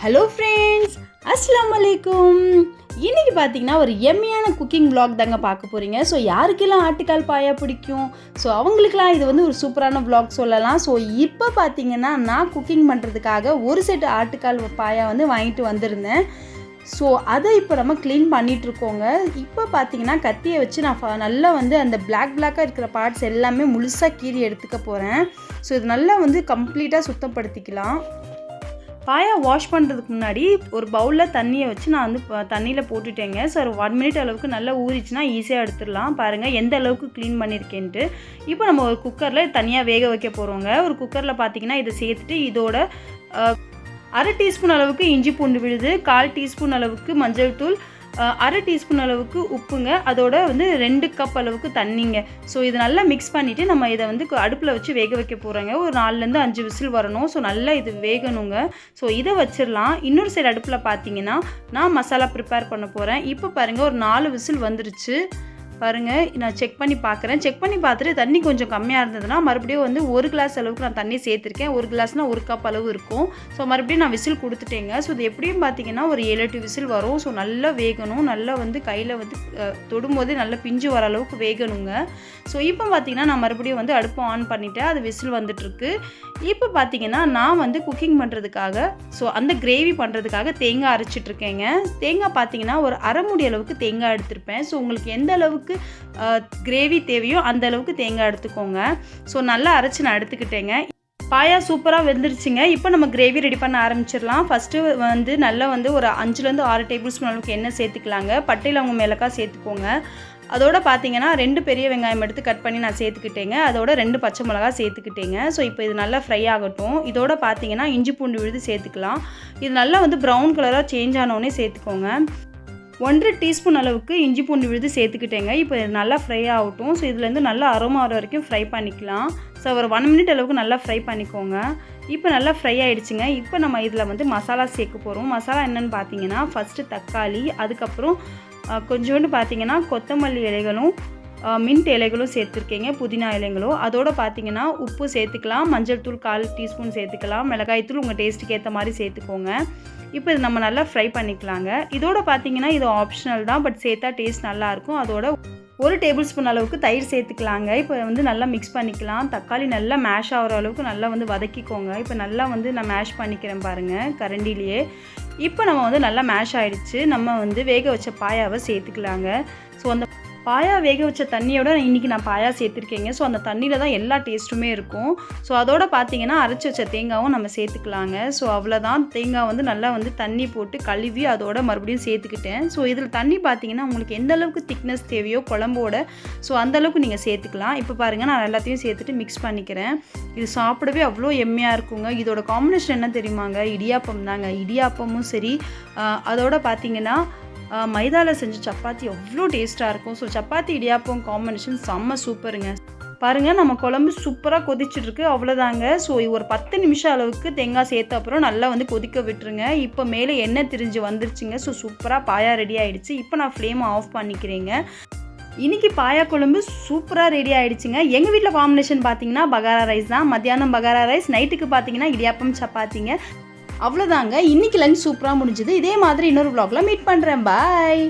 Hello friends, அஸ்ஸலாமு அலைக்கும். இன்றைக்கி பார்த்தீங்கன்னா ஒரு எம்மியான குக்கிங் vlog தாங்க பார்க்க போகிறீங்க. ஸோ யாருக்கெல்லாம் ஆட்டுக்கால் பாயா பிடிக்கும், ஸோ அவங்களுக்கெல்லாம் இது வந்து ஒரு சூப்பரான vlog சொல்லலாம். ஸோ இப்போ பார்த்தீங்கன்னா நான் குக்கிங் பண்ணுறதுக்காக ஒரு செட் ஆட்டுக்கால் பாயா வந்து வாங்கிட்டு வந்திருந்தேன். ஸோ அதை இப்போ நம்ம க்ளீன் பண்ணிகிட்ருக்கோங்க. இப்போ பார்த்தீங்கன்னா கத்தியை வச்சு நான் நல்லா வந்து அந்த பிளாக்காக இருக்கிற பார்ட்ஸ் எல்லாமே முழுசாக கீறி எடுத்துக்க போகிறேன். ஸோ இது நல்லா வந்து கம்ப்ளீட்டாக சுத்தப்படுத்திக்கலாம். பாயா வாஷ் பண்ணுறதுக்கு முன்னாடி ஒரு பவுலில் தண்ணியை வச்சு நான் வந்து தண்ணியில் போட்டுட்டேங்க. ஸோ ஒரு 1 மினிட் அளவுக்கு நல்லா ஊறிச்சுன்னா ஈஸியாக எடுத்துடலாம். பாருங்கள் எந்த அளவுக்கு க்ளீன் பண்ணியிருக்கேன்ட்டு. இப்போ நம்ம ஒரு குக்கரில் தனியாக வேக வைக்க போகிறோங்க. ஒரு குக்கரில் பார்த்தீங்கன்னா இதை சேர்த்துட்டு இதோட 1/2 டீஸ்பூன் அளவுக்கு இஞ்சி பூண்டு விழுது, 1/4 டீஸ்பூன் அளவுக்கு மஞ்சள் தூள், 1/2 டீஸ்பூன் அளவுக்கு உப்புங்க, அதோட வந்து 2 கப் அளவுக்கு தண்ணிங்க. ஸோ இது நல்லா மிக்ஸ் பண்ணிவிட்டு நம்ம இதை வந்து அடுப்பில் வச்சு வேக வைக்க போகிறோங்க. ஒரு 4லேருந்து 5 விசில் வரணும். ஸோ நல்லா இது வேகணுங்க. ஸோ இதை வச்சிடலாம். இன்னொரு சைடு அடுப்பில் பார்த்தீங்கன்னா நான் மசாலா ப்ரிப்பேர் பண்ண போகிறேன். இப்போ பாருங்கள் ஒரு 4 விசில் வந்துருச்சு. பாருங்கள் நான் செக் பண்ணி பார்க்குறேன். செக் பண்ணி பார்த்துட்டு தண்ணி கொஞ்சம் கம்மியாக இருந்ததுன்னா மறுபடியும் வந்து 1 கிளாஸ் அளவுக்கு நான் தண்ணி சேர்த்துருக்கேன். 1 கிளாஸ்னால் 1 கப் அளவு இருக்கும். ஸோ மறுபடியும் நான் விசில் கொடுத்துட்டேங்க. ஸோ இது எப்படியும் பார்த்தீங்கன்னா ஒரு 7-8 விசில் வரும். ஸோ நல்லா வேகணும். நல்லா வந்து கையில் வந்து தொடும்போதே நல்லா பிஞ்சு வர அளவுக்கு வேகணுங்க. ஸோ இப்போ பார்த்தீங்கன்னா நான் மறுபடியும் வந்து அடுப்பை ஆன் பண்ணிவிட்டேன். அது விசில் வந்துட்டுருக்கு. இப்போ பார்த்தீங்கன்னா நான் வந்து குக்கிங் பண்ணுறதுக்காக ஸோ அந்த கிரேவி பண்ணுறதுக்காக தேங்காய் அரைச்சிட்ருக்கேங்க. தேங்காய் பார்த்தீங்கன்னா ஒரு 1/2 மூடி அளவுக்கு தேங்காய் எடுத்திருப்பேன். ஸோ உங்களுக்கு எந்த அளவுக்கு கிரேவி தேவையோ அந்த அளவுக்கு தேங்காய் எடுத்துக்கோங்க. ஸோ நல்லா அரைச்சி நான் எடுத்துக்கிட்டேங்க. பாயா சூப்பராக வெந்துருச்சுங்க. இப்போ நம்ம கிரேவி ரெடி பண்ண ஆரம்பிச்சிடலாம். ஃபஸ்ட்டு வந்து நல்லா வந்து ஒரு 5லேருந்து 6 டேபிள் ஸ்பூன் அளவுக்கு எண்ணெய் சேர்த்துக்கலாங்க. பட்டை லவங்கம் ஏலக்காய் சேர்த்துக்கோங்க. அதோட பார்த்தீங்கன்னா 2 பெரிய வெங்காயம் எடுத்து கட் பண்ணி நான் சேர்த்துக்கிட்டேங்க. அதோட 2 பச்சை மிளகா சேர்த்துக்கிட்டேங்க. ஸோ இப்போ இது நல்லா ஃப்ரை ஆகட்டும். இதோட பார்த்தீங்கன்னா இஞ்சி பூண்டு விழுது சேர்த்துக்கலாம். இது நல்லா வந்து ப்ரௌன் கலராக சேஞ்ச் ஆனோடனே சேர்த்துக்கோங்க. 1/2 டீஸ்பூன் அளவுக்கு இஞ்சி பூண்டு விழுது சேர்த்துக்கிட்டேங்க. இப்போ இது நல்லா ஃப்ரை ஆகட்டும். ஸோ இதுலேருந்து நல்லா அரோமா வர வரைக்கும் ஃப்ரை பண்ணிக்கலாம். ஸோ ஒரு 1 மினிட் அளவுக்கு நல்லா ஃப்ரை பண்ணிக்கோங்க. இப்போ நல்லா ஃப்ரை ஆகிடுச்சுங்க. இப்போ நம்ம இதில் வந்து மசாலா சேர்க்க போகிறோம். மசாலா என்னென்னு பார்த்தீங்கன்னா ஃபஸ்ட்டு தக்காளி, அதுக்கப்புறம் கொஞ்சோண்டு பார்த்தீங்கன்னா கொத்தமல்லி இலைகளும் மின்ட் இலைகளும் சேர்த்துருக்கீங்க, புதினா இலைகளும். அதோடு பார்த்தீங்கன்னா உப்பு சேர்த்துக்கலாம், மஞ்சள் தூள் 1/4 டீஸ்பூன் சேர்த்துக்கலாம், மிளகாய்த்தூள் உங்கள் டேஸ்ட்டுக்கு ஏற்ற மாதிரி சேர்த்துக்கோங்க. இப்போ இது நம்ம நல்லா ஃப்ரை பண்ணிக்கலாங்க. இதோட பார்த்தீங்கன்னா இது ஆப்ஷனல் தான், பட் சேர்த்தா டேஸ்ட் நல்லாயிருக்கும். அதோட 1 டேபிள் ஸ்பூன் அளவுக்கு தயிர் சேர்த்துக்கலாங்க. இப்போ வந்து நல்லா மிக்ஸ் பண்ணிக்கலாம். தக்காளி நல்லா மேஷ் ஆகிற அளவுக்கு நல்லா வந்து வதக்கிக்கோங்க. இப்போ நல்லா வந்து நான் மேஷ் பண்ணிக்கிறேன் பாருங்கள் கரண்டிலேயே. இப்போ நம்ம வந்து நல்லா மேஷ் ஆகிடுச்சு. நம்ம வந்து வேக வச்ச பாயாவை சேர்த்துக்கலாங்க. ஸோ அந்த பாயா வேக வச்ச தண்ணியோட இன்றைக்கி நான் பாயா சேர்த்துருக்கேங்க. ஸோ அந்த தண்ணியில் தான் எல்லா டேஸ்ட்டுமே இருக்கும். ஸோ அதோட பார்த்தீங்கன்னா அரைச்சி வச்ச தேங்காவும் நம்ம சேர்த்துக்கலாங்க. ஸோ அவ்வளோதான். தேங்காய் வந்து நல்லா வந்து தண்ணி போட்டு கழுவி அதோட மறுபடியும் சேர்த்துக்கிட்டேன். ஸோ இதில் தண்ணி பார்த்தீங்கன்னா உங்களுக்கு எந்த அளவுக்கு திக்னஸ் தேவையோ குழம்போட ஸோ அந்தளவுக்கு நீங்கள் சேர்த்துக்கலாம். இப்போ பாருங்கள் நான் எல்லாத்தையும் சேர்த்துட்டு மிக்ஸ் பண்ணிக்கிறேன். இது சாப்பிடவே அவ்வளோ எம்மையாக இருக்குங்க. இதோட காம்பினேஷன் என்ன தெரியுமாங்க? இடியாப்பம் தாங்க. இடியாப்பமும் சரி, அதோட பார்த்தீங்கன்னா மைதாவில் செஞ்ச சப்பாத்தி அவ்வளோ டேஸ்ட்டாக இருக்கும். ஸோ சப்பாத்தி இடியாப்பம் காம்பினேஷன் செம்ம சூப்பருங்க. பாருங்கள் நம்ம குழம்பு சூப்பராக கொதிச்சுட்ருக்கு. அவ்வளோதாங்க. ஸோ ஒரு 10 நிமிஷம் அளவுக்கு தேங்காய் சேர்த்த அப்புறம் நல்லா வந்து கொதிக்க விட்டுருங்க. இப்போ மேலே எண்ணெய் திரிஞ்சு வந்துருச்சுங்க. ஸோ சூப்பராக பாயா ரெடி ஆகிடுச்சு. இப்போ நான் ஃப்ளேமை ஆஃப் பண்ணிக்கிறேங்க. இன்றைக்கி பாயா குழம்பு சூப்பராக ரெடி ஆகிடுச்சுங்க. எங்கள் வீட்டில் காம்பினேஷன் பார்த்தீங்கன்னா பகாரா ரைஸ் தான். மத்தியானம் பகாரா ரைஸ், நைட்டுக்கு பார்த்தீங்கன்னா இடியாப்பம் சப்பாத்திங்க. அவ்வளோதாங்க. இன்றைக்கி லஞ்ச் சூப்பராக முடிஞ்சுது. இதே மாதிரி இன்னொரு vlogல மீட் பண்ணுறேன். பாய்.